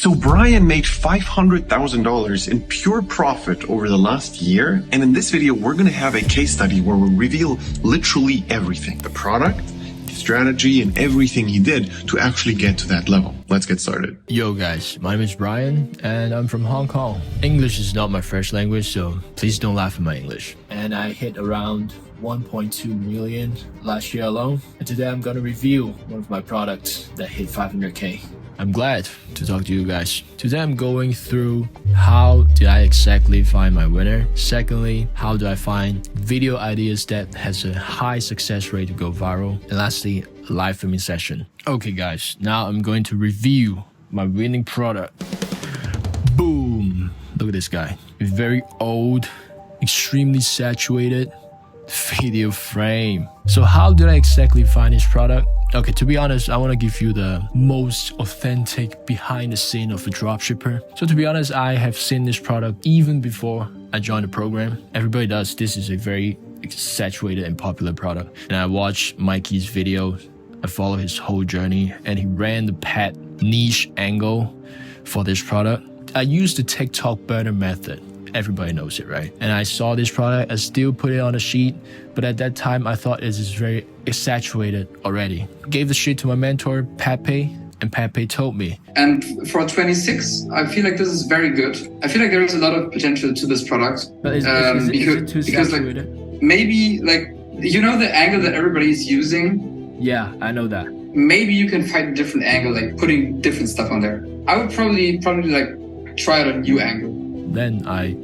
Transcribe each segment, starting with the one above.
So Brian made $500,000 in pure profit over the last year. And in this video, we're going to have a case study where we reveal literally everything, the product, strategy, and everything he did to actually get to that level. Let's get started. Yo guys, my name is Brian and I'm from Hong Kong. English is not my first language, so please don't laugh at my English. And I hit around 1.2 million last year alone. And today I'm gonna review one of my products that hit 500k. I'm glad to talk to you guys. Today I'm going through how did I exactly find my winner. Secondly, how do I find video ideas that has a high success rate to go viral. And lastly, a live filming session. Okay guys, now I'm going to review my winning product. Boom! Look at this guy. Very old, extremely saturated video frame. So how did I exactly find this product? Okay, to be honest, I want to give you the most authentic behind the scene of a dropshipper. So to be honest, I have seen this product even before I joined the program. Everybody does. This is a very saturated and popular product. And I watched Mikey's video. I followed his whole journey and he ran the pet niche angle for this product. I used the TikTok burner method. Everybody knows it, right? And I saw this product, I still put it on a sheet, but at that time I thought it is very saturated already. Gave the sheet to my mentor, Pepe, and Pepe told me. And for 26, I feel like this is very good. I feel like there is a lot of potential to this product. But is it too saturated? Like, maybe like, you know the angle that everybody is using? Yeah, I know that. Maybe you can find a different angle, like putting different stuff on there. I would probably like try out a new angle. Then I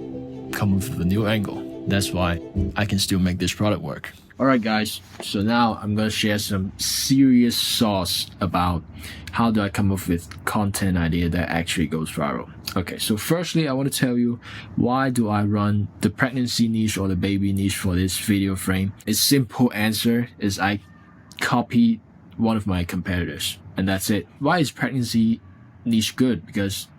come up with a new angle. That's why I can still make this product work. Alright guys, so now I'm gonna share some serious sauce about how do I come up with content idea that actually goes viral. Okay, so firstly I want to tell you why do I run the pregnancy niche or the baby niche for this video frame. A simple answer is I copy one of my competitors and that's it. Why is pregnancy niche good? Because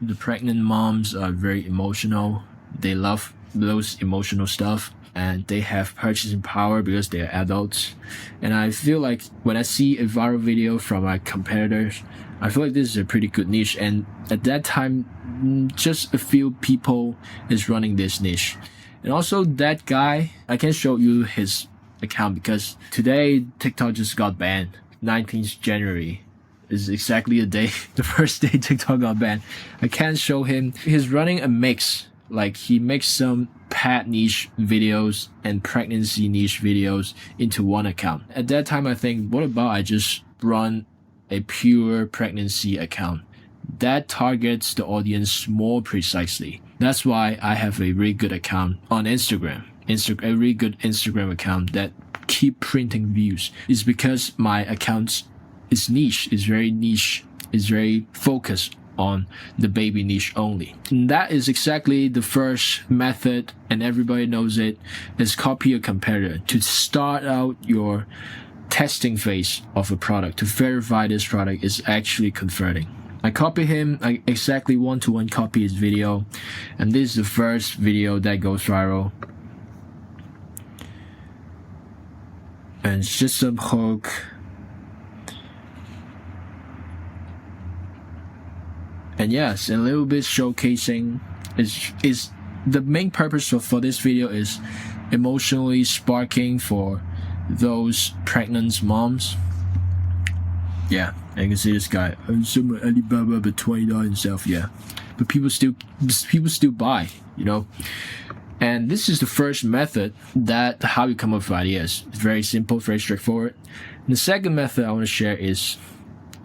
the pregnant moms are very emotional. They love those emotional stuff and they have purchasing power because they're adults. And I feel like when I see a viral video from my competitors, I feel like this is a pretty good niche. And at that time, just a few people is running this niche. And also that guy, I can show you his account because today TikTok just got banned, 19th January. Is exactly the day, the first day TikTok got banned. I can't show him. He's running a mix. Like he makes some pet niche videos and pregnancy niche videos into one account. At that time, I think, what about I just run a pure pregnancy account that targets the audience more precisely. That's why I have a really good account on Instagram. A really good Instagram account that keep printing views. It's because my accounts is niche, is very focused on the baby niche only. And that is exactly the first method, and everybody knows it, is copy a competitor to start out your testing phase of a product to verify this product is actually converting. I copy him, I exactly one-to-one copy his video, and this is the first video that goes viral. And it's just some hook. And yes, a little bit showcasing is the main purpose for this video is emotionally sparking for those pregnant moms. Yeah, and you can see this guy. I'm some Alibaba but $20 himself, yeah. But people still buy, you know. And this is the first method that how you come up with ideas. It's very simple, very straightforward. And the second method I want to share is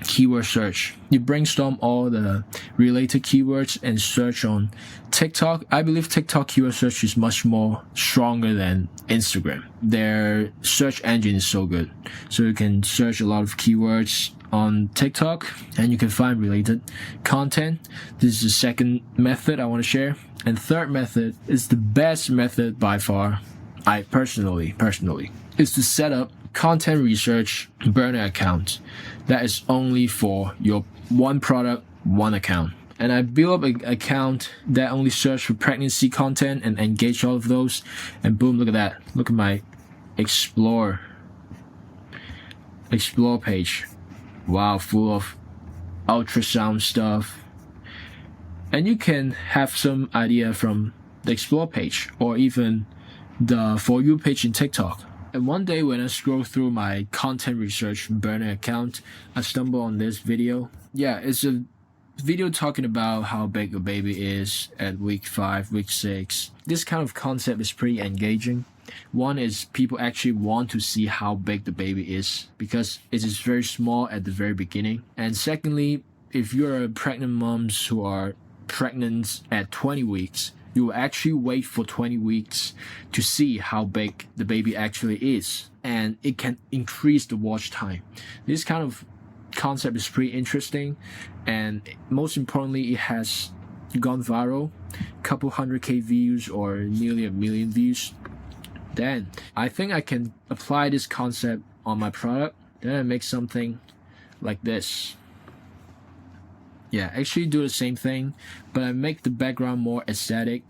keyword search. You brainstorm all the related keywords and search on TikTok. I believe TikTok keyword search is much more stronger than Instagram. Their search engine is so good. So you can search a lot of keywords on TikTok and you can find related content. This is the second method I want to share. And third method is the best method by far. I personally is to set up content research burner account that is only for your one product, one account. And I build up an account that only search for pregnancy content and engage all of those. And boom, look at that. Look at my explore page. Wow, full of ultrasound stuff, And you can have some idea from the explore page or even the For You page in TikTok. And one day when I scroll through my content research burner account, I stumble on this video. Yeah, it's a video talking about how big a baby is at week 5, week 6. This kind of concept is pretty engaging. One is people actually want to see how big the baby is because it is very small at the very beginning. And secondly, if you're pregnant moms who are pregnant at 20 weeks, you will actually wait for 20 weeks to see how big the baby actually is. And it can increase the watch time. This kind of concept is pretty interesting. And most importantly, it has gone viral. Couple 100K views or nearly 1 million views. Then I think I can apply this concept on my product. Then I make something like this. Yeah, actually do the same thing, but I make the background more aesthetic.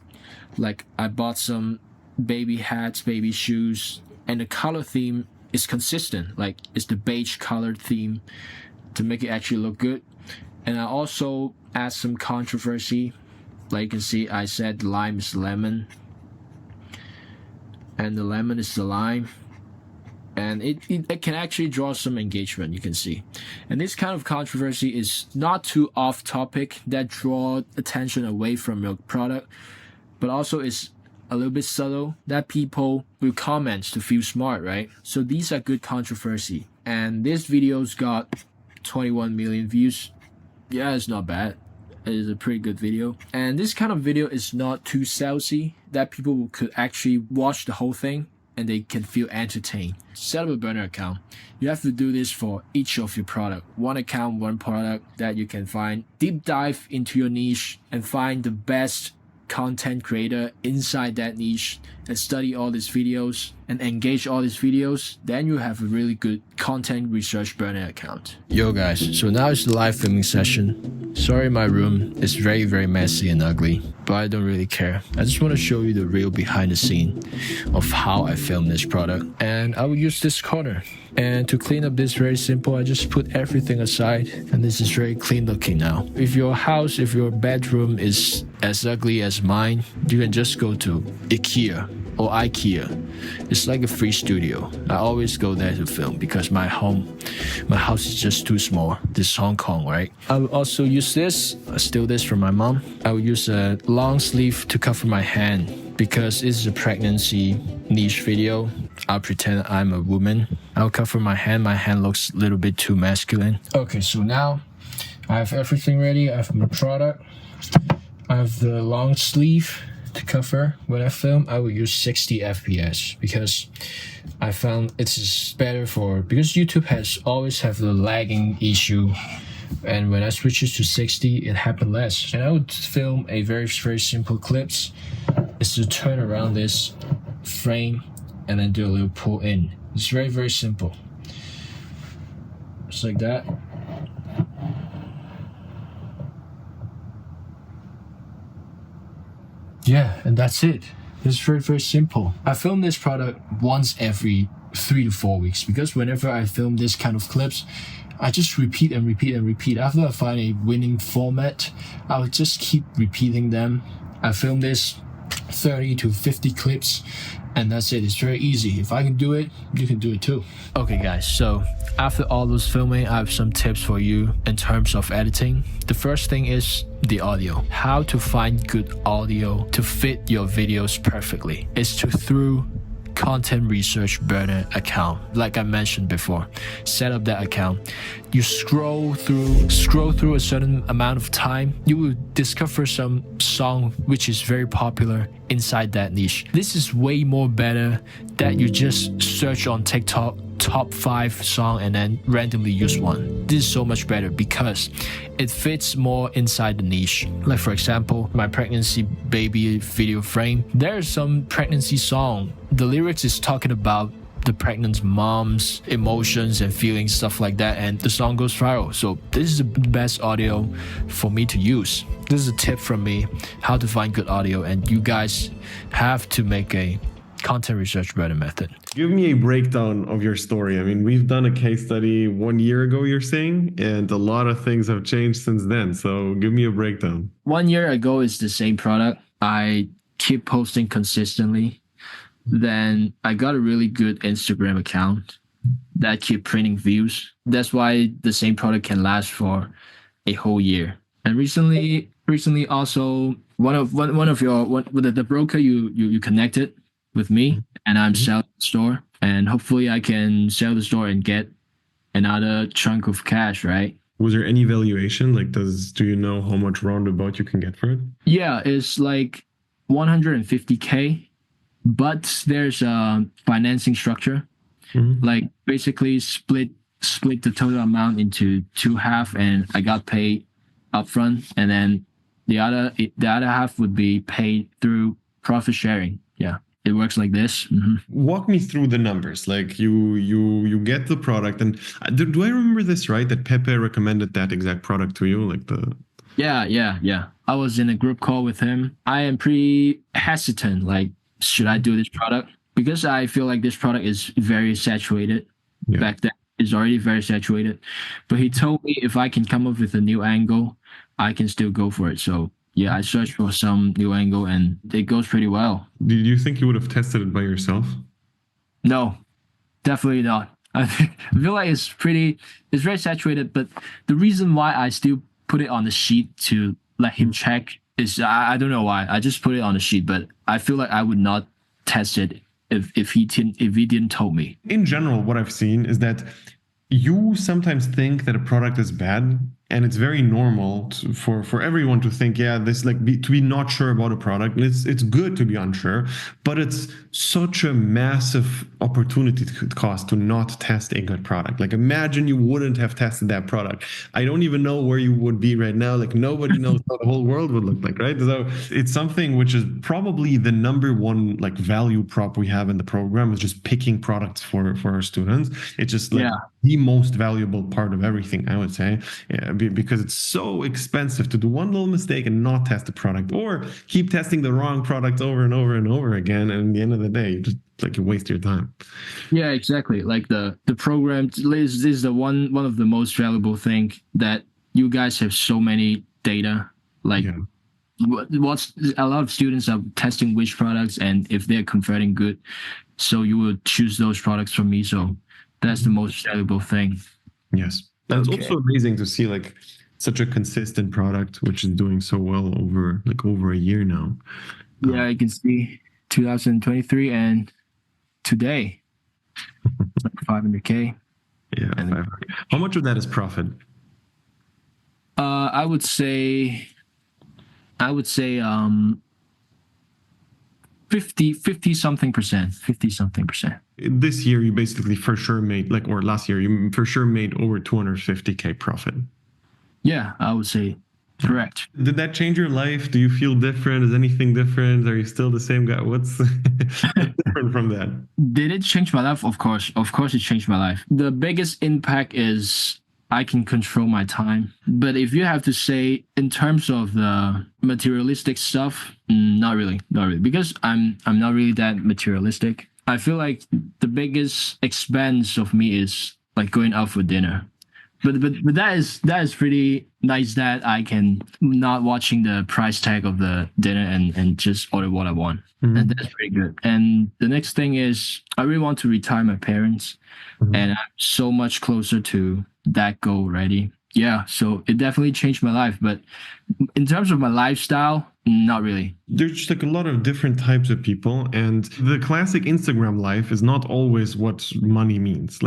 Like I bought some baby hats, baby shoes, and the color theme is consistent. Like it's the beige colored theme to make it actually look good. And I also add some controversy. Like you can see, I said lime is lemon, and the lemon is the lime. And it can actually draw some engagement, you can see. And this kind of controversy is not too off topic that draw attention away from your product, but also is a little bit subtle that people will comment to feel smart, right? So these are good controversy. And this video's got 21 million views. Yeah, it's not bad. It is a pretty good video. And this kind of video is not too salesy that people could actually watch the whole thing and they can feel entertained. Set up a burner account. You have to do this for each of your product. One account, one product that you can find. Deep dive into your niche and find the best content creator inside that niche and study all these videos and engage all these videos. Then you have a really good content research burner account. Yo guys, so now it's the live filming session. Sorry my room is very messy and ugly, but I don't really care. I just want to show you the real behind the scene of how I filmed this product. And I will use this corner. And to clean up this, very simple, I just put everything aside and this is very clean looking now. If your house, if your bedroom is as ugly as mine, you can just go to IKEA or IKEA. It's like a free studio. I always go there to film because my house is just too small. This is Hong Kong, right? I will also use this, steal this from my mom. I will use a long sleeve to cover my hand because it's a pregnancy niche video. I'll pretend I'm a woman. I'll cover my hand. My hand looks a little bit too masculine. Okay, so now I have everything ready. I have my product. I have the long sleeve to cover. When I film, I will use 60 FPS because I found it is better because YouTube has always have the lagging issue. And when I switch it to 60, it happened less. And I would film a very simple clips. Is to turn around this frame and then do a little pull in. It's very simple. Just like that. Yeah, and that's it. It's very simple. I film this product once every 3 to 4 weeks because whenever I film this kind of clips, I just repeat and repeat. After I find a winning format, I will just keep repeating them. I film this 30 to 50 clips and that's it. It's very easy. If I can do it, you can do it too. Okay guys, so after all those filming, I have some tips for you in terms of editing. The first thing is the audio. How to find good audio to fit your videos perfectly is through content research burner account. Like I mentioned before, set up that account. You scroll through a certain amount of time, you will discover some song which is very popular inside that niche. This is way more better that you just search on TikTok top 5 song and then randomly use one. This is so much better because it fits more inside the niche. Like for example, my pregnancy baby video frame, there's some pregnancy song. The lyrics is talking about the pregnant mom's emotions and feelings, stuff like that, and the song goes viral. So this is the best audio for me to use. This is a tip from me how to find good audio, and you guys have to make a content research burner method. Give me a breakdown of your story. I mean, we've done a case study 1 year ago, you're saying, and a lot of things have changed since then. So give me a breakdown. 1 year ago is the same product. I keep posting consistently. Then I got a really good Instagram account that keep printing views. That's why the same product can last for a whole year. And recently also one of your the broker you connected with me, and I'm selling the store, and hopefully I can sell the store and get another chunk of cash, right? Was there any valuation? Like, do you know how much roundabout you can get for it? Yeah, it's like 150K, but there's a financing structure. Like basically split the total amount into two half, and I got paid upfront, and then the other half would be paid through profit sharing. Yeah, it works like this. Walk me through the numbers. Like you get the product, and do I remember this right? That Pepe recommended that exact product to you, like the. Yeah. I was in a group call with him. I am pretty hesitant. Like, should I do this product? Because I feel like this product is very saturated. Yeah. Back then, it's already very saturated. But he told me if I can come up with a new angle, I can still go for it. So yeah, I searched for some new angle, and it goes pretty well. Did you think you would have tested it by yourself? No, definitely not. I feel like it's very saturated. But the reason why I still put it on the sheet to let him check is I don't know why. I just put it on the sheet, but I feel like I would not test it if he didn't told me. In general, what I've seen is that you sometimes think that a product is bad, and it's very normal for everyone to think, yeah, this to be not sure about a product. And it's good to be unsure, but it's such a massive opportunity cost to not test a good product. Like, imagine you wouldn't have tested that product. I don't even know where you would be right now. Like, nobody knows how the whole world would look like, right? So it's something which is probably the number one like value prop we have in the program, is just picking products for our students. It's just the most valuable part of everything, I would say. Yeah, because it's so expensive to do one little mistake and not test the product, or keep testing the wrong products over and over and over again. And at the end of the day, you waste your time. Yeah, exactly. Like the program is the one of the most valuable thing, that you guys have so many data. Like what's a lot of students are testing which products, and if they're converting good, so you would choose those products from me. So that's the most valuable thing. Yes. And it's also amazing to see like such a consistent product, which is doing so well over a year now. Yeah, you can see 2023 and today, like 500K. Yeah, 500. How much of that is profit? I would say 50 something percent. This year you basically for sure made or last year you for sure made over 250K profit. Yeah, I would say correct. Did that change your life? Do you feel different? Is anything different? Are you still the same guy? What's different from that? Did it change my life? Of course it changed my life. The biggest impact is I can control my time. But if you have to say in terms of the materialistic stuff, not really, because I'm not really that materialistic. I feel like the biggest expense of me is like going out for dinner. But that is pretty nice that I can not watching the price tag of the dinner and just order what I want. And that's pretty good. And the next thing is I really want to retire my parents, and I'm so much closer to that goal already. Yeah, so it definitely changed my life. But in terms of my lifestyle, not really. There's just a lot of different types of people, and the classic Instagram life is not always what money means.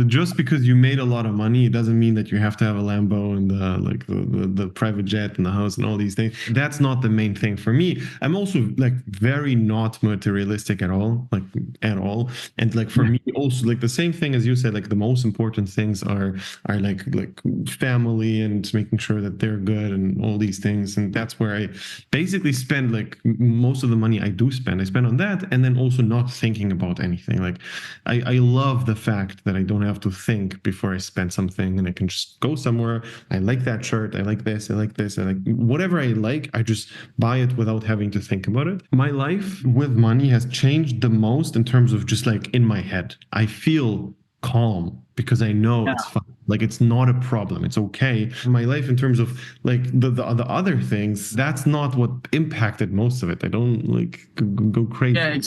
Just because you made a lot of money, it doesn't mean that you have to have a Lambo and the private jet and the house and all these things. That's not the main thing for me. I'm also very not materialistic at all. And for me also the same thing as you said. The most important things are family and making sure that they're good and all these things. And that's where I basically spend like most of the money I do spend, I spend on that, and then also not thinking about anything. Like I love the fact that I don't have to think before I spend something, and I can just go somewhere. I like that shirt. I like this. I like this. I like whatever I like. I just buy it without having to think about it. My life with money has changed the most in terms of just like in my head. I feel calm because I know it's fine. Like it's not a problem. It's okay. My life in terms of like the other things, that's not what impacted most of it. I don't like go crazy. Yeah,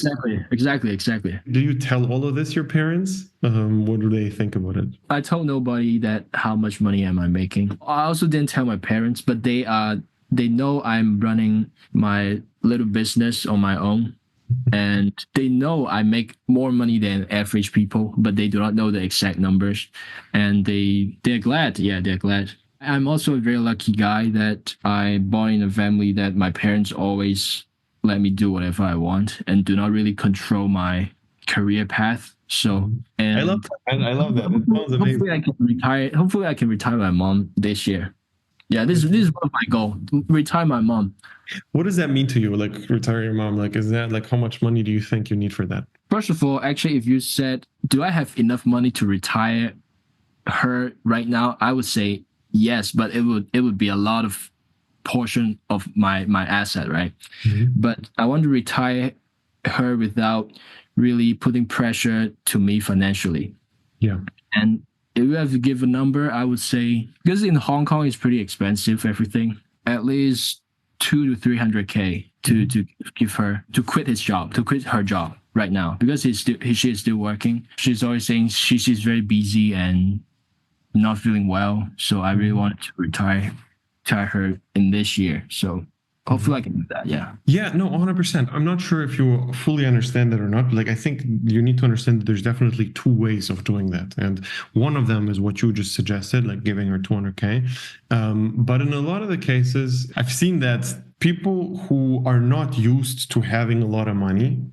exactly. Do you tell all of this your parents? What do they think about it? I told nobody that how much money am I making. I also didn't tell my parents, but they know I'm running my little business on my own. And they know I make more money than average people, but they do not know the exact numbers. And they're glad. Yeah, they're glad. I'm also a very lucky guy that I born in a family that my parents always let me do whatever I want and do not really control my career path. So, and I love that. I love that. It sounds amazing. hopefully I can retire. Hopefully I can retire my mom this year. Yeah, this is one of my goal. Retire my mom. What does that mean to you? Like retire your mom? Like, is that like how much money do you think you need for that? First of all, actually, if you said, do I have enough money to retire her right now? I would say yes, but it would be a lot of portion of my asset, right? Mm-hmm. But I want to retire her without really putting pressure to me financially. Yeah. And if you have to give a number, I would say, because in Hong Kong it's pretty expensive, everything, at least 200 to 300K to give her to quit her job right now, because she is still working. She's always saying she's very busy and not feeling well. So I really wanted to retire her in this year. So hopefully I can do that. Yeah. Yeah, no, 100%. I'm not sure if you fully understand that or not. Like, I think you need to understand that there's definitely two ways of doing that. And one of them is what you just suggested, like giving her 200K. But in a lot of the cases, I've seen that people who are not used to having a lot of money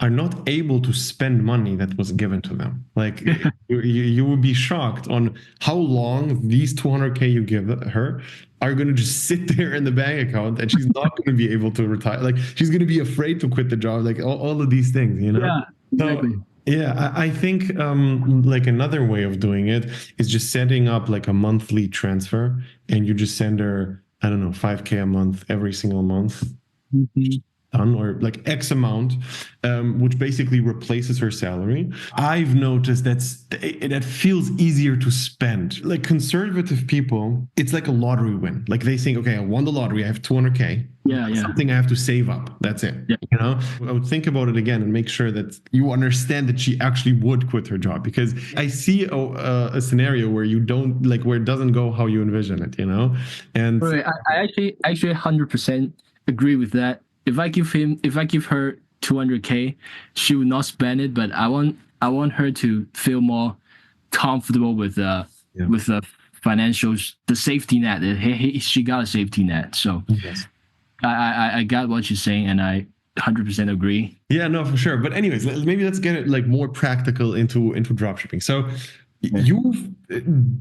are not able to spend money that was given to them. Like you would be shocked on how long these 200K you give her are going to just sit there in the bank account, and she's not going to be able to retire. Like she's going to be afraid to quit the job, like all of these things, you know? Yeah, exactly. So, yeah, I think like another way of doing it is just setting up like a monthly transfer, and you just send her, I don't know, 5K a month every single month. Mm-hmm. Or like X amount, which basically replaces her salary. I've noticed that feels easier to spend. Like conservative people, it's like a lottery win. Like they think, okay, I won the lottery, I have 200K. Yeah. Something I have to save up. That's it. Yeah. You know, I would think about it again and make sure that you understand that she actually would quit her job, because I see a scenario where you don't like, where it doesn't go how you envision it, you know? And right. I actually 100% agree with that. If I give her 200K, she would not spend it. But I want her to feel more comfortable with the financials, the safety net. She got a safety net. So yes. I got what you're saying, and I 100% agree. Yeah, no, for sure. But anyways, maybe let's get it like more practical into dropshipping. So you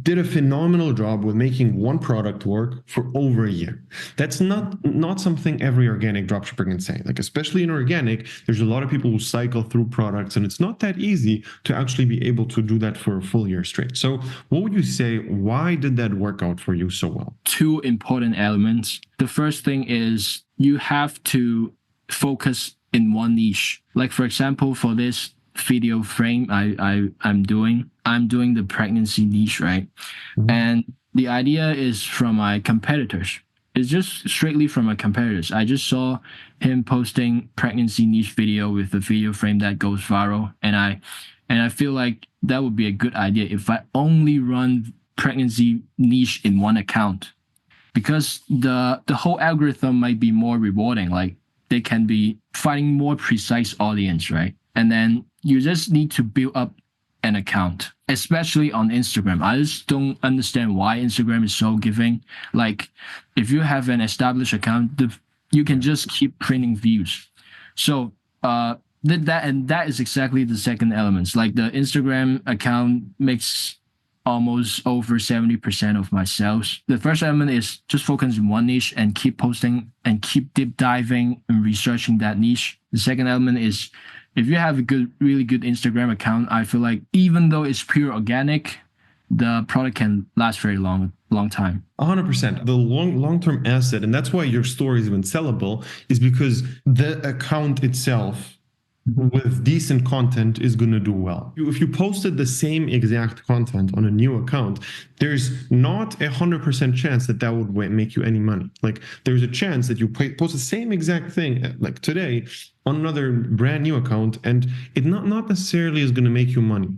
did a phenomenal job with making one product work for over a year. That's not something every organic dropshipper can say. Like, especially in organic, there's a lot of people who cycle through products, and it's not that easy to actually be able to do that for a full year straight. So what would you say, why did that work out for you so well? Two important elements. The first thing is you have to focus in one niche. Like, for example, for this video frame I'm doing the pregnancy niche, right? Mm-hmm. And the idea is from my competitors. It's just straightly from my competitors. I just saw him posting pregnancy niche video with a video frame that goes viral, and I feel like that would be a good idea if I only run pregnancy niche in one account, because the whole algorithm might be more rewarding. Like they can be finding more precise audience, right? And then you just need to build up an account, especially on Instagram. I just don't understand why Instagram is so giving. Like, if you have an established account, you can just keep printing views. So that is exactly the second element. Like the Instagram account makes almost over 70% of my sales. The first element is just focus on one niche and keep posting and keep deep diving and researching that niche. The second element is if you have a really good Instagram account, I feel like even though it's pure organic, the product can last very long time. 100%. The long-term asset, and that's why your store is even sellable, is because the account itself with decent content is going to do well. If you posted the same exact content on a new account, there's not 100% chance that would make you any money. Like there's a chance that you post the same exact thing like today on another brand new account, and it not necessarily is going to make you money.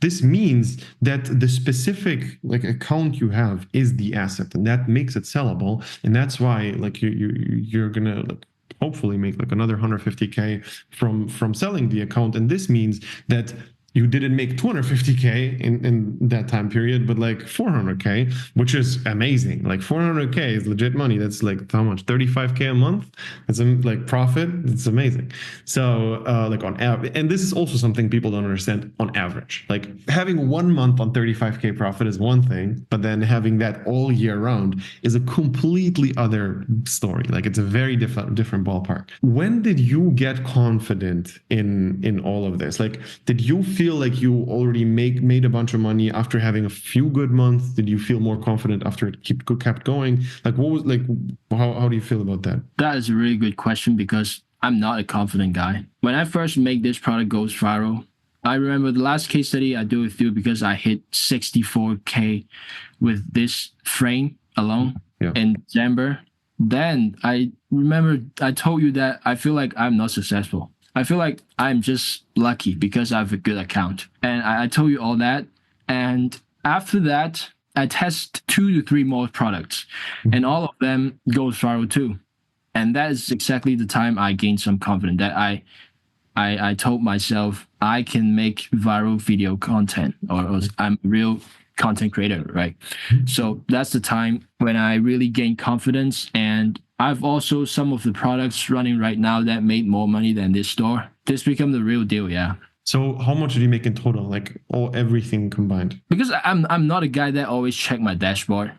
This means that the specific like account you have is the asset, and that makes it sellable, and that's why like you're gonna like hopefully make like another 150K from selling the account. And this means that you didn't make 250K in that time period, but like 400K, which is amazing. Like 400K is legit money. That's like how much? 35K a month. It's like profit. It's amazing. So like on average, and this is also something people don't understand on average. Like having 1 month on 35K profit is one thing, but then having that all year round is a completely other story. Like it's a very different ballpark. When did you get confident in all of this? Like, did you feel like you already made a bunch of money after having a few good months? Did you feel more confident after it kept going? Like what was like how do you feel about that? That is a really good question because I'm not a confident guy. When I first make this product goes viral, I remember the last case study I do with you because I hit 64K with this frame alone in December. Then I remember I told you that I feel like I'm not successful. I feel like I'm just lucky because I have a good account. And I told you all that. And after that, I test 2 to 3 more products. And all of them goes viral too. And that is exactly the time I gained some confidence that I told myself I can make viral video content or I'm a real content creator, right? So that's the time when I really gained confidence. And I've also some of the products running right now that made more money than this store. This become the real deal, yeah. So how much did you make in total, like everything combined? Because I'm not a guy that always check my dashboard.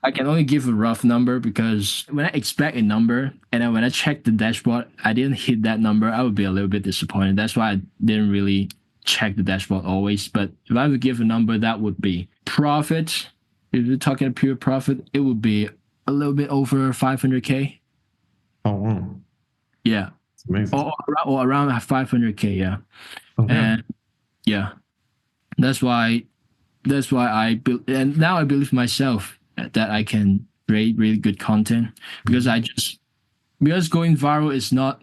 I can only give a rough number because when I expect a number and then when I check the dashboard, I didn't hit that number, I would be a little bit disappointed. That's why I didn't really check the dashboard always. But if I would give a number, that would be profit. If you're talking pure profit, it would be a little bit over 500K. Oh, wow. Yeah. It's amazing. Or around 500K, yeah. Okay. And yeah, that's why and now I believe myself that I can create really good content because going viral is not,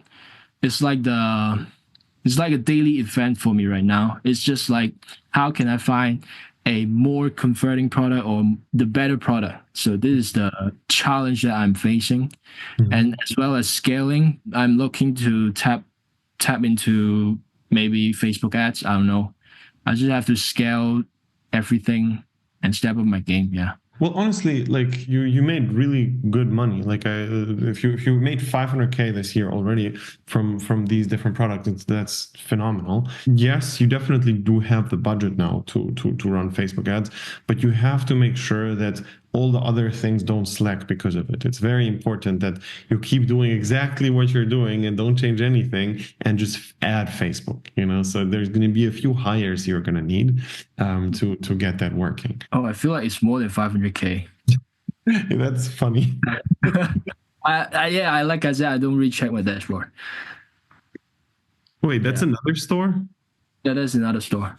it's like a daily event for me right now. It's just like, how can I find a more converting product or the better product? So this is the challenge that I'm facing. And as well as scaling, I'm looking to tap into maybe Facebook ads. I don't know. I just have to scale everything and step up my game. Yeah. Well, honestly, like you made really good money. Like if you made 500K this year already from these different products, that's phenomenal. Yes, you definitely do have the budget now to run Facebook ads, but you have to make sure that all the other things don't slack because of it. It's very important that you keep doing exactly what you're doing and don't change anything and just add Facebook, so there's going to be a few hires you're going to need to get that working. Oh, I feel like it's more than 500K. That's funny. Like I said, I don't really check my dashboard. Wait, that's another store? Yeah, that's another store.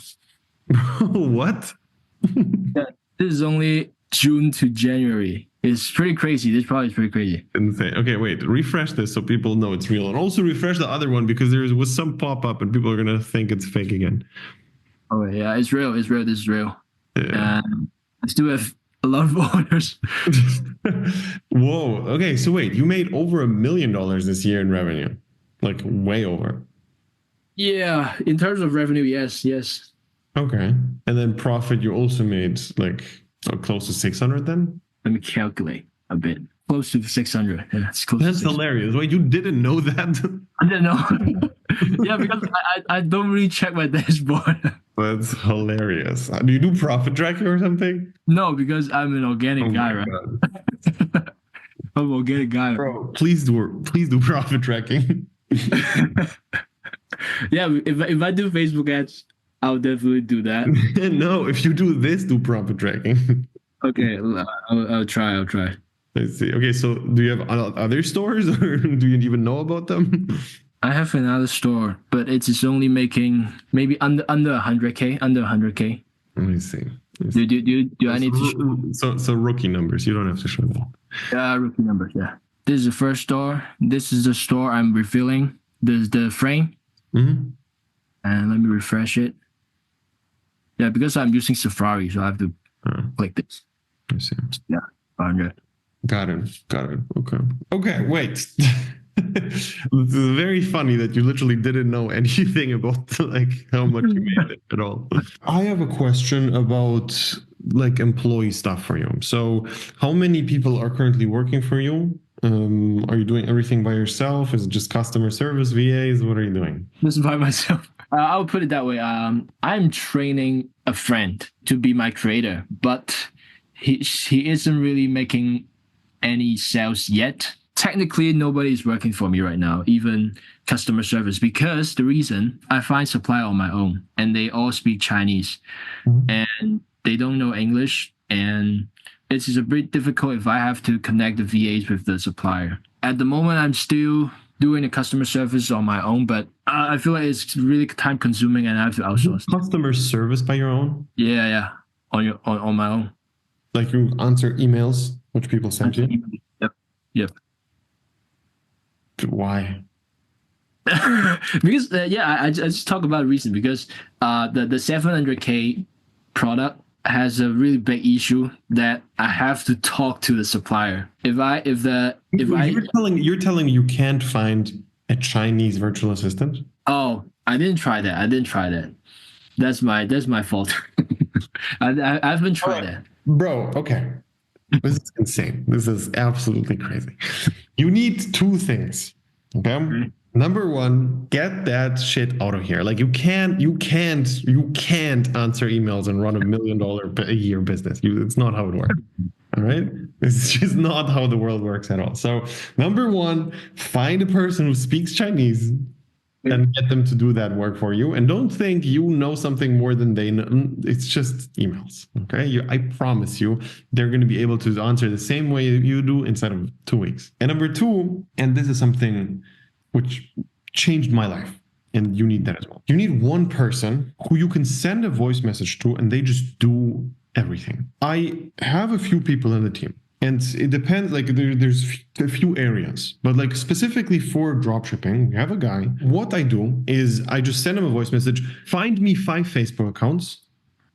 What? Yeah, this is only June to January. It's pretty crazy. This product is pretty crazy. Insane. Okay, wait. Refresh this so people know it's real. And also refresh the other one because there was some pop-up and people are going to think it's fake again. Oh, yeah. It's real. This is real. Yeah. I still have a lot of orders. Whoa. Okay, so wait. You made over $1 million this year in revenue. Like way over. Yeah. In terms of revenue, yes. Okay. And then profit, you also made like close to 600 then? Let me calculate a bit. Close to 600. Yeah, it's close. That's hilarious. Wait, you didn't know that? I didn't know. Yeah, because I don't really check my dashboard. That's hilarious. Do you do profit tracking or something? No, because I'm an organic guy, my right? God. I'm an organic guy. Bro, please do profit tracking. Yeah, if I do Facebook ads, I'll definitely do that. No, if you do this, do profit tracking. Okay, I'll try. I'll try. Let's see. Okay, so do you have other stores or do you even know about them? I have another store, but it's only making maybe under 100K, under 100K. Let me see. Do I need to show? So rookie numbers. You don't have to show them. Rookie numbers, yeah. This is the first store. This is the store I'm refilling. This is the frame. Mm-hmm. And let me refresh it. Yeah, because I'm using Safari, so I have to click this. I see. Yeah, 100. Got it. Okay, wait. This is very funny that you literally didn't know anything about like how much you made it at all. I have a question about like employee stuff for you. So how many people are currently working for you? Are you doing everything by yourself? Is it just customer service, VAs? What are you doing? Just by myself. I'll put it that way. I'm training a friend to be my creator, but he isn't really making any sales yet. Technically, nobody is working for me right now, even customer service, because the reason I find supply on my own and they all speak Chinese and they don't know English. And it's a bit difficult if I have to connect the VAs with the supplier. At the moment, I'm still doing the customer service on my own, but I feel like it's really time consuming and I have to outsource. Customer service by your own? Yeah. On my own. Like you answer emails which people send you? Yep. Why? Because I just talk about reason because the 700K product has a really big issue that I have to talk to the supplier. You're telling me you can't find a Chinese virtual assistant? Oh, I didn't try that. That's my fault. I haven't tried that. Bro, okay. This is insane. This is absolutely crazy. You need two things. Okay. Mm-hmm. Number one, get that shit out of here. Like you can't answer emails and run $1 million a year business. It's not how it works. All right. It's just not how the world works at all. So number one, find a person who speaks Chinese and get them to do that work for you. And don't think you know something more than they know. It's just emails. Okay. I promise you, they're going to be able to answer the same way you do inside of 2 weeks. And number two, and this is something which changed my life, and you need that as well. You need one person who you can send a voice message to and they just do everything. I have a few people in the team. And it depends, like there's a few areas, but like specifically for dropshipping, we have a guy. What I do is I just send him a voice message, find me 5 Facebook accounts,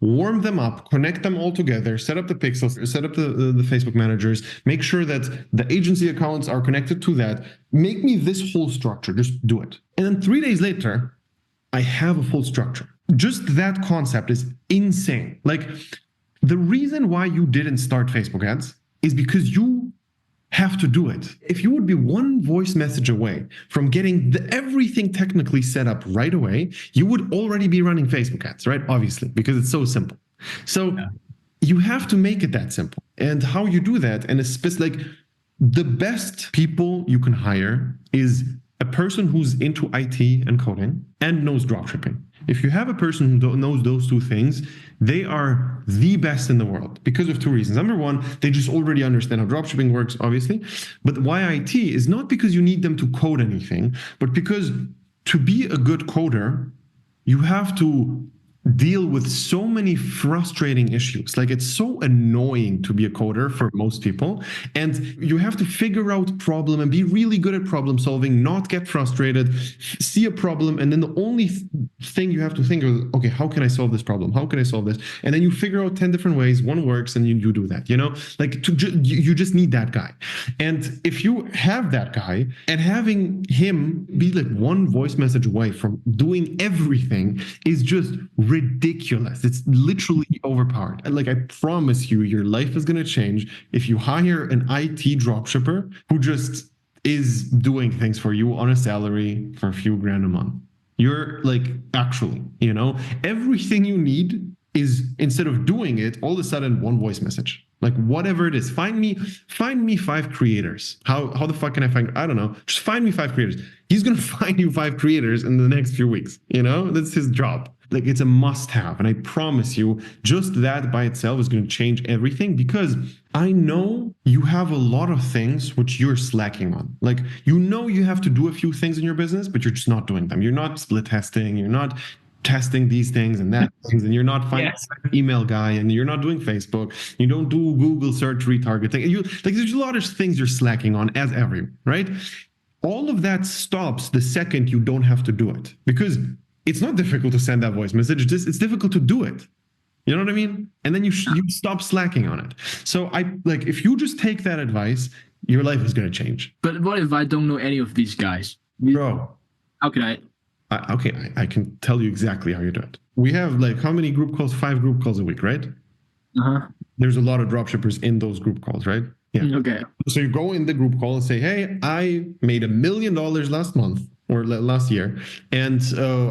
warm them up, connect them all together, set up the pixels, set up the Facebook managers, make sure that the agency accounts are connected to that. Make me this whole structure, just do it. And then 3 days later, I have a full structure. Just that concept is insane. Like the reason why you didn't start Facebook ads is because you have to do it. If you would be one voice message away from getting everything technically set up right away, you would already be running Facebook ads, right? Obviously, because it's so simple. So you have to make it that simple. And how you do that, and it's like the best people you can hire is a person who's into IT and coding and knows dropshipping. If you have a person who knows those two things, they are the best in the world because of 2 reasons. Number one, they just already understand how dropshipping works, obviously. But why IT is not because you need them to code anything, but because to be a good coder, you have to deal with so many frustrating issues. Like it's so annoying to be a coder for most people. And you have to figure out problem and be really good at problem solving, not get frustrated, see a problem. And then the only thing you have to think is, okay, how can I solve this problem? How can I solve this? And then you figure out 10 different ways, one works and you do that, like you just need that guy. And if you have that guy and having him be like one voice message away from doing everything is just ridiculous. It's literally overpowered. Like I promise you, your life is going to change if you hire an IT dropshipper who just is doing things for you on a salary for a few grand a month. You're like, actually, everything you need is, instead of doing it, all of a sudden one voice message. Like whatever it is, find me 5 creators. How the fuck can I find? I don't know. Just find me 5 creators. He's gonna find you 5 creators in the next few weeks. That's his job. Like it's a must-have, and I promise you, just that by itself is going to change everything, because I know you have a lot of things which you're slacking on. Like you have to do a few things in your business, but you're just not doing them. You're not split testing. You're not testing these things and that things, and you're not finding an email guy, and you're not doing Facebook. You don't do Google search retargeting. There's a lot of things you're slacking on, as everyone, right? All of that stops the second you don't have to do it, because it's not difficult to send that voice message. It's difficult to do it. You know what I mean? And then you stop slacking on it. So if you just take that advice, your life is going to change. But what if I don't know any of these guys? Bro. How can I? I can tell you exactly how you do it. We have how many group calls? 5 group calls a week, right? Uh-huh. There's a lot of dropshippers in those group calls, right? Yeah. Okay. So you go in the group call and say, hey, I made $1 million last month or last year, and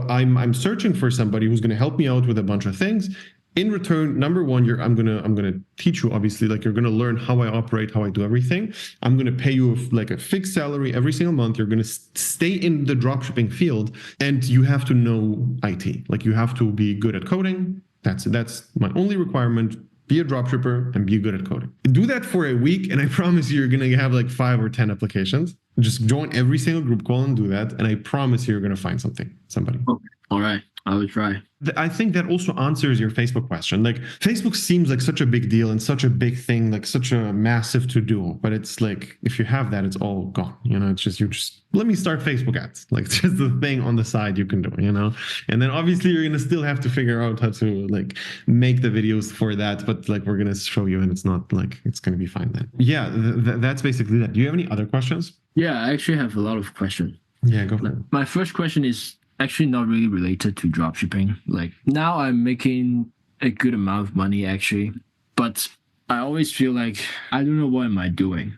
I'm searching for somebody who's going to help me out with a bunch of things. In return, number one, I'm gonna teach you, obviously, you're gonna learn how I operate, how I do everything. I'm gonna pay you a fixed salary every single month. You're gonna stay in the dropshipping field, and you have to know IT. You have to be good at coding. That's my only requirement. Be a dropshipper and be good at coding. Do that for a week, and I promise you're gonna have 5 or 10 applications. Just join every single group call and do that, and I promise you're gonna find somebody. Okay. All right, I will try. I think that also answers your Facebook question. Facebook seems like such a big deal and such a big thing, such a massive to do. But it's if you have that, it's all gone. It's just let me start Facebook ads. Just the thing on the side you can do. And then obviously you're gonna still have to figure out how to make the videos for that. But we're gonna show you, and it's not it's gonna be fine then. Yeah, that's basically that. Do you have any other questions? Yeah, I actually have a lot of questions. Yeah, go for it. My first question is actually not really related to dropshipping. Now I'm making a good amount of money actually, but I always feel I don't know, what am I doing?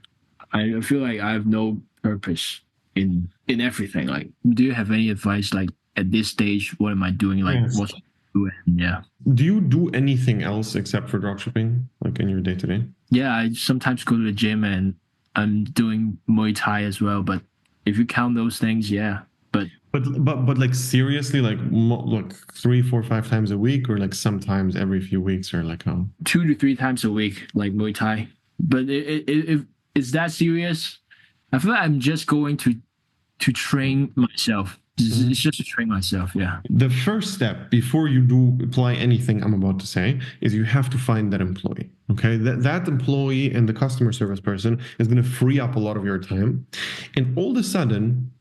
I feel like I have no purpose in everything. Do you have any advice at this stage? What am I doing? Yes. What's doing? Yeah. Do you do anything else except for dropshipping, in your day to day? Yeah, I sometimes go to the gym, and I'm doing Muay Thai as well. But if you count those things, yeah. But seriously, 3, 4, 5 times a week, or sometimes every few weeks, or how? 2 to 3 times a week, Muay Thai. But if is that serious? I feel I'm just going to train myself. It's just to train myself, yeah. The first step before you do apply anything I'm about to say is you have to find that employee. Okay, that employee and the customer service person is going to free up a lot of your time, and all of a sudden,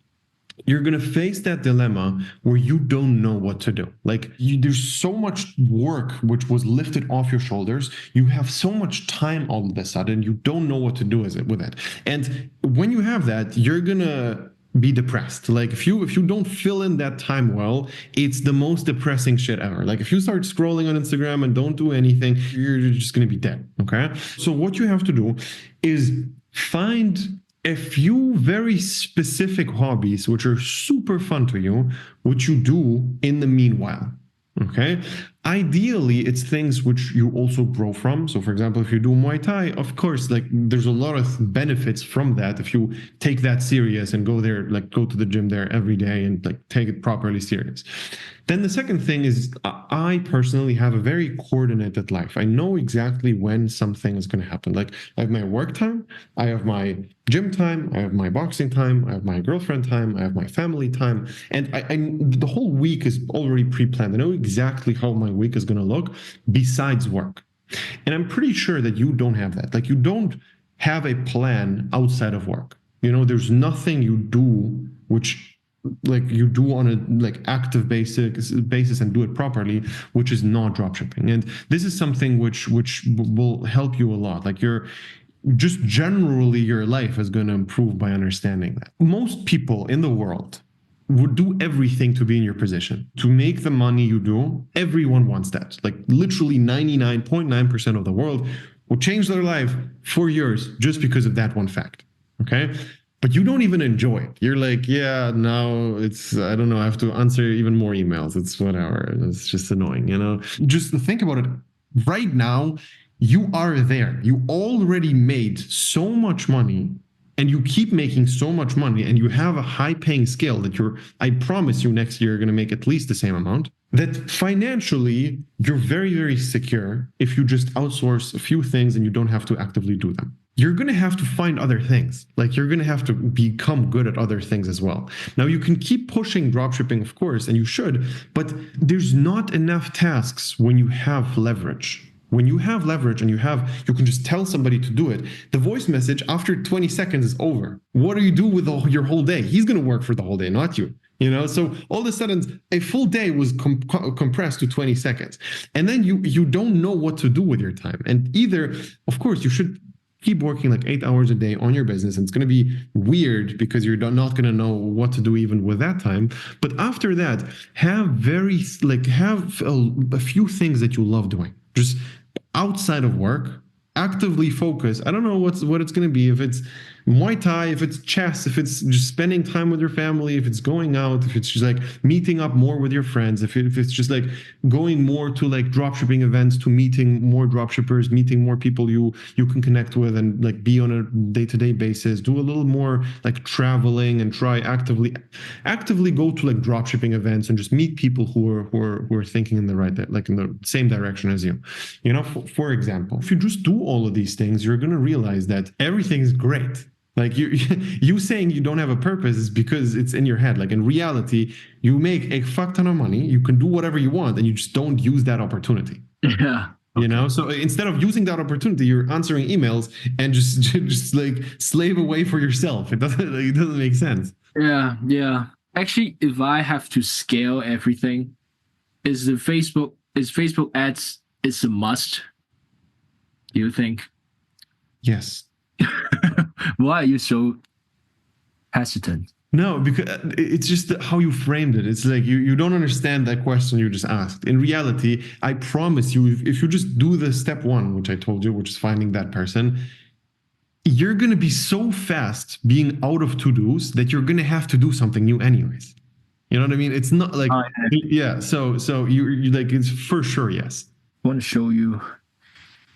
you're going to face that dilemma where you don't know what to do. There's so much work which was lifted off your shoulders. You have so much time all of a sudden. You don't know what to do with it. And when you have that, you're going to be depressed. If you don't fill in that time well, it's the most depressing shit ever. If you start scrolling on Instagram and don't do anything, you're just going to be dead. Okay. So what you have to do is find a few very specific hobbies which are super fun to you, which you do in the meanwhile. Okay. Ideally, it's things which you also grow from. So, for example, if you do Muay Thai, of course, there's a lot of benefits from that. If you take that serious and go there, go to the gym there every day and take it properly serious. Then the second thing is, I personally have a very coordinated life. I know exactly when something is going to happen. I have my work time, I have my gym time, I have my boxing time, I have my girlfriend time, I have my family time, and the whole week is already pre-planned. I know exactly how my week is going to look besides work. And I'm pretty sure that you don't have that. You don't have a plan outside of work. There's nothing you do which you do on a active basis and do it properly, which is not dropshipping. And this is something which will help you a lot. Just generally your life is going to improve by understanding that. Most people in the world would do everything to be in your position, to make the money you do. Everyone wants that. Literally 99.9% of the world will change their life for yours just because of that one fact. Okay. but you don't even enjoy it. You're like, yeah, now it's, I don't know, I have to answer even more emails. It's whatever. It's just annoying, you know? Just think about it. Right now, you are there. You already made so much money and you keep making so much money and you have a high paying skill that I promise you next year, you're going to make at least the same amount. That financially, you're very, very secure if you just outsource a few things and you don't have to actively do them. You're going to have to find other things. Like you're going to have to become good at other things as well. Now you can keep pushing dropshipping, of course, and you should, but there's not enough tasks when you have leverage. When you have leverage and you can just tell somebody to do it, the voice message after 20 seconds is over. What do you do with your whole day? He's going to work for the whole day, not you. You know, so all of a sudden, a full day was compressed to 20 seconds. And then you don't know what to do with your time. And either, of course, you should keep working like 8 hours a day on your business. And it's going to be weird because you're not going to know what to do even with that time. But after that, have a few things that you love doing. Just outside of work, actively focus. I don't know what it's going to be. If it's Muay Thai, if it's chess, if it's just spending time with your family, if it's going out, if it's just like meeting up more with your friends, if it's just like going more to like dropshipping events, to meeting more dropshippers, meeting more people you can connect with and like be on a day-to-day basis, do a little more like traveling and try actively go to like dropshipping events and just meet people who are thinking in the right, like in the same direction as you. You know, for example, if you just do all of these things, you're going to realize that everything's great. Like you saying you don't have a purpose is because it's in your head. Like in reality, you make a fuck ton of money, you can do whatever you want, and you just don't use that opportunity. Yeah. You know, so instead of using that opportunity, you're answering emails and just like slave away for yourself. It doesn't make sense. Yeah. Actually, if I have to scale everything, is Facebook ads is a must? Do you think? Yes. Why are you so hesitant? No, because it's just how you framed it. It's like you don't understand that question you just asked. In reality, I promise you, if you just do the step one, which I told you, which is finding that person, you're going to be so fast being out of to-dos that you're going to have to do something new anyways. You know what I mean? It's not like, yeah. So you like, it's for sure. Yes. I want to show you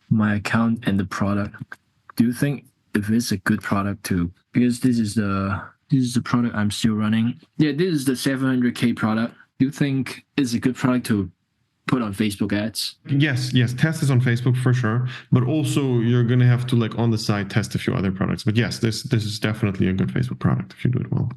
my account and the product. Do you think if it's a good product too? Because this is the product I'm still running. Yeah, this is the 700K product. Do you think it's a good product to put on Facebook ads? Yes. Test is on Facebook for sure, but also you're gonna have to like on the side test a few other products. But yes, this is definitely a good Facebook product if you do it well.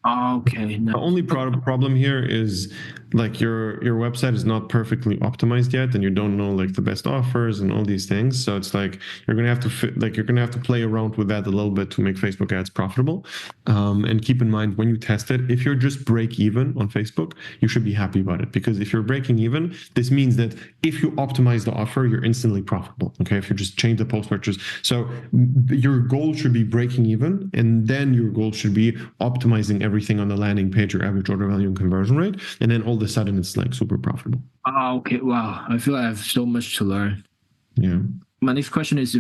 Okay. No. The only problem here is like your website is not perfectly optimized yet, and you don't know like the best offers and all these things. So it's like you're gonna have to play around with that a little bit to make Facebook ads profitable. And keep in mind when you test it, if you're just break even on Facebook, you should be happy about it, because if you're breaking even, this means that if you optimize the offer, you're instantly profitable. Okay, if you just change the post purchase, so your goal should be breaking even, and then your goal should be optimizing everything on the landing page, your average order value and conversion rate, and then all of a sudden it's like super profitable. Okay. Wow. I feel like I have so much to learn. Yeah. My next question is,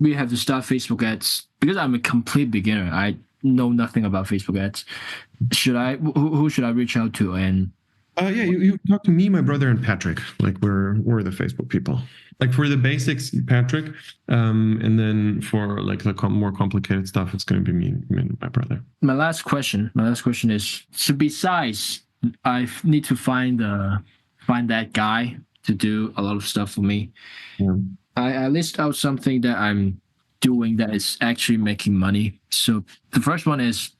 we have to start Facebook ads, because I'm a complete beginner, I know nothing about Facebook ads. Who should I reach out to? And you talk to me, my brother, and Patrick. Like we're the Facebook people. Like for the basics, Patrick, and then for like the more complicated stuff, it's going to be me and my brother. My last question is, so besides, I need to find that guy to do a lot of stuff for me. Yeah. I list out something that I'm doing that is actually making money. So the first one is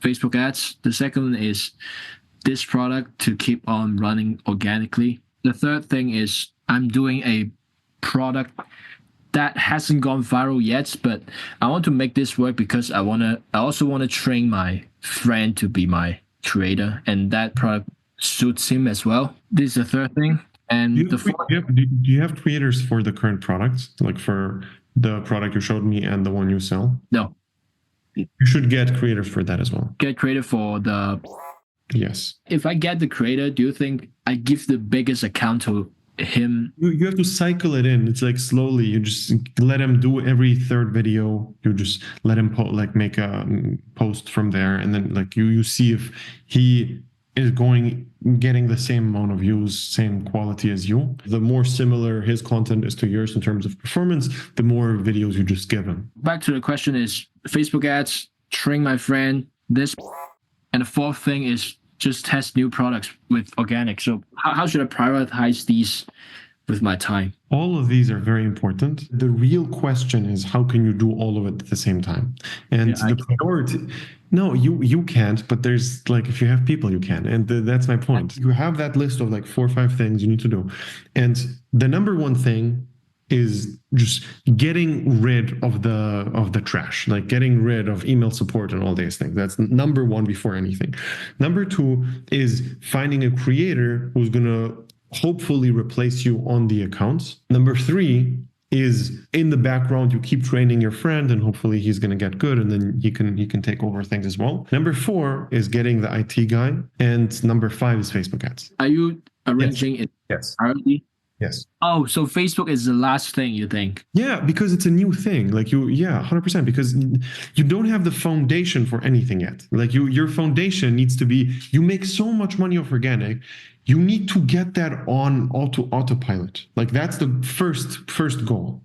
Facebook ads. The second one is this product to keep on running organically. The third thing is I'm doing a product that hasn't gone viral yet, but I want to make this work because I also want to train my friend to be my creator, and that product suits him as well. This is the third thing. And do you have creators for the current products, like for the product you showed me and the one you sell? No. You should get creators for that as well. Get creator for the... Yes. If I get the creator, do you think I give the biggest account to him. You have to cycle it in. It's like slowly. You just let him do every third video. You just let him make a post from there, and then like you see if he is getting the same amount of views, same quality as you. The more similar his content is to yours in terms of performance, the more videos you just give him. Back to the question is Facebook ads, train my friend, this, and the fourth thing is just test new products with organic. So how should I prioritize these with my time? All of these are very important. The real question is how can you do all of it at the same time? And the priority, no, you can't, but there's like, if you have people, you can. And that's my point. You have that list of like 4 or 5 things you need to do. And the number one thing is just getting rid of the trash, like getting rid of email support and all these things. That's number one before anything. Number two is finding a creator who's going to hopefully replace you on the accounts. Number three is in the background, you keep training your friend and hopefully he's going to get good and then he can take over things as well. Number 4 is getting the IT guy. And number 5 is Facebook ads. Are you arranging it already? Yes. Oh, so Facebook is the last thing you think? Yeah, because it's a new thing. Like 100%, because you don't have the foundation for anything yet. Like your foundation needs to be, you make so much money off organic. You need to get that on autopilot. Like that's the first goal.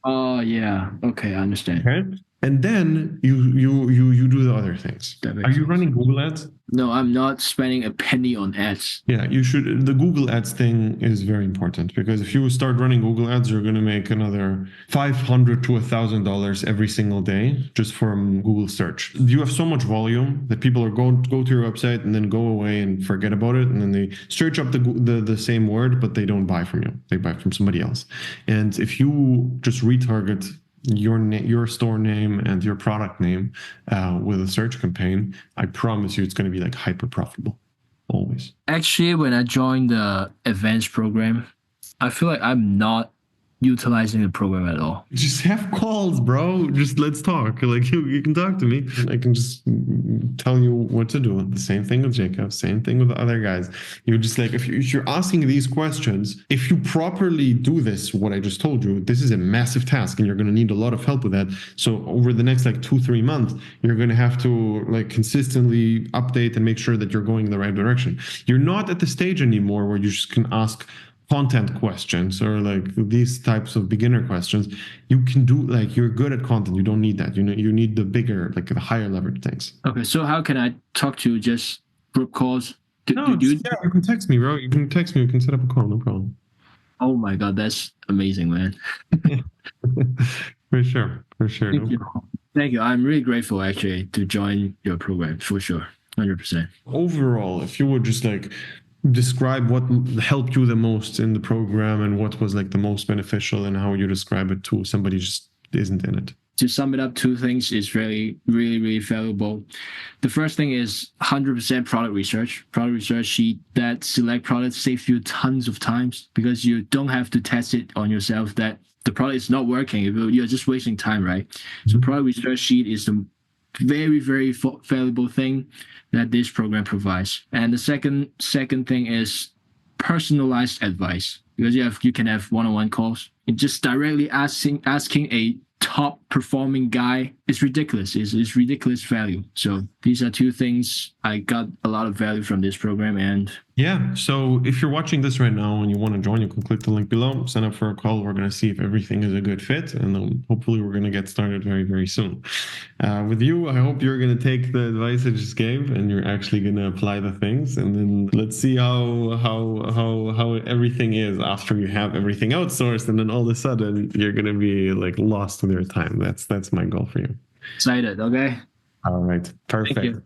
Oh yeah. Okay, I understand. Okay. And then you do the other things. Are you running Google ads? No, I'm not spending a penny on ads. Yeah, you should. The Google ads thing is very important because if you start running Google ads, you're going to make another $500 to $1,000 every single day just from Google search. You have so much volume that people are go to your website and then go away and forget about it, and then they search up the same word, but they don't buy from you. They buy from somebody else. And if you just retarget your store name and your product name with a search campaign, I promise you it's going to be like hyper profitable always. Actually, when I joined the advanced program, I feel like I'm not utilizing the program at all. Just have calls, bro. Just let's talk. Like you can talk to me. I can just tell you what to do. The same thing with Jacob. Same thing with the other guys. You're just like, if you're asking these questions, if you properly do this, what I just told you, this is a massive task and you're going to need a lot of help with that. So over the next like 2-3 months, you're going to have to like consistently update and make sure that you're going in the right direction. You're not at the stage anymore where you just can ask content questions or like these types of beginner questions. You can do like, you're good at content. You don't need that. You need the bigger, like the higher leverage things. Okay, so how can I talk to you? Just group calls? You can text me, bro. You can text me. You can set up a call. No problem. Oh my God, that's amazing, man. For sure. Thank you. I'm really grateful actually to join your program for sure. 100%. Overall, if you would just like describe what helped you the most in the program and what was like the most beneficial and how you describe it to somebody who just isn't in it. To sum it up, 2 things is really valuable. The first thing is 100% product research. Product research sheet that select products saves you tons of times because you don't have to test it on yourself that the product is not working. You're just wasting time, right? So product research sheet is the very valuable thing that this program provides. And the second thing is personalized advice, because you can have one-on-one calls. And just directly asking a top performing guy is ridiculous. It's ridiculous value. So these are 2 things I got a lot of value from this program. And yeah, so if you're watching this right now and you want to join, you can click the link below, sign up for a call. We're going to see if everything is a good fit, and then hopefully we're going to get started very, very soon. With you, I hope you're going to take the advice I just gave and you're actually going to apply the things, and then let's see how everything is after you have everything outsourced, and then all of a sudden you're going to be like lost with your time. That's my goal for you. Excited. Okay. All right. Perfect. Thank you.